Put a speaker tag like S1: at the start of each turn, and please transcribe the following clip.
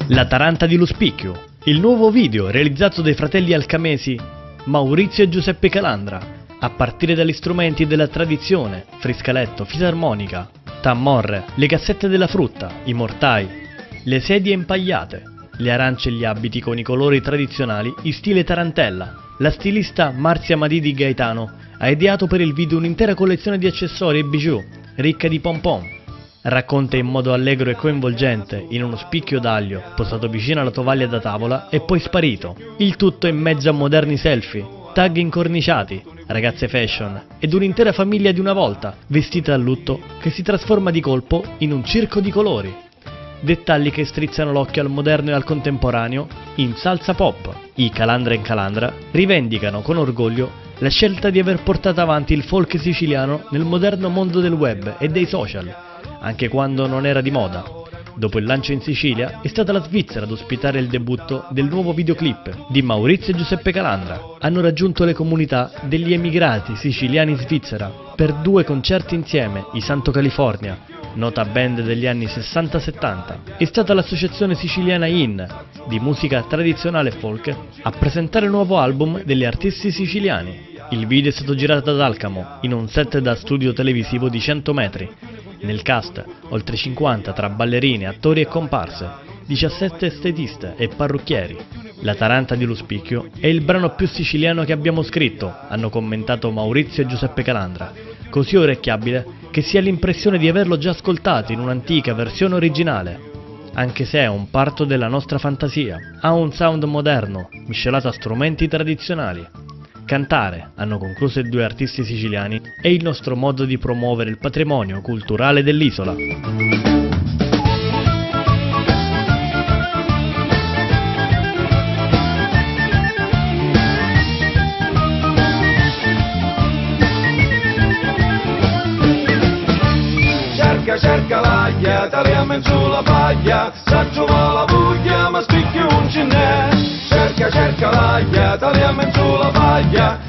S1: La Taranta di Luspicchio, il nuovo video realizzato dai fratelli alcamesi Maurizio e Giuseppe Calandra, a partire dagli strumenti della tradizione, friscaletto, fisarmonica, tammorre, le cassette della frutta, i mortai, le sedie impagliate, le arance e gli abiti con i colori tradizionali in stile tarantella. La stilista Marzia Madidi Gaetano ha ideato per il video un'intera collezione di accessori e bijou, ricca di pompon. Racconta in modo allegro e coinvolgente, in uno spicchio d'aglio, posato vicino alla tovaglia da tavola e poi sparito. Il tutto in mezzo a moderni selfie, tag incorniciati, ragazze fashion ed un'intera famiglia di una volta, vestita a lutto, che si trasforma di colpo in un circo di colori. Dettagli che strizzano l'occhio al moderno e al contemporaneo in salsa pop. I Calandra in Calandra rivendicano con orgoglio la scelta di aver portato avanti il folk siciliano nel moderno mondo del web e dei social, anche quando non era di moda. Dopo il lancio in Sicilia è stata la Svizzera ad ospitare il debutto del nuovo videoclip di Maurizio e Giuseppe Calandra. Hanno raggiunto le comunità degli emigrati siciliani in Svizzera per 2 concerti insieme, i Santo California, nota band degli anni 60-70. È stata l'associazione siciliana IN, di musica tradizionale folk, a presentare il nuovo album degli artisti siciliani. Il video è stato girato ad Alcamo, in un set da studio televisivo di 100 metri. Nel cast, oltre 50 tra ballerine, attori e comparse, 17 estetiste e parrucchieri. La Taranta di Luspicchio è il brano più siciliano che abbiamo scritto, hanno commentato Maurizio e Giuseppe Calandra, così orecchiabile che si ha l'impressione di averlo già ascoltato in un'antica versione originale. Anche se è un parto della nostra fantasia, ha un sound moderno, miscelato a strumenti tradizionali. Cantare, hanno concluso i 2 artisti siciliani, è il nostro modo di promuovere il patrimonio culturale dell'isola.
S2: Cerca l'aglia, taliamo sulla paglia, s'aggiuma la voglia, ma spicchio non ce n'è. Cerca l'aglia, taliamo sulla paglia,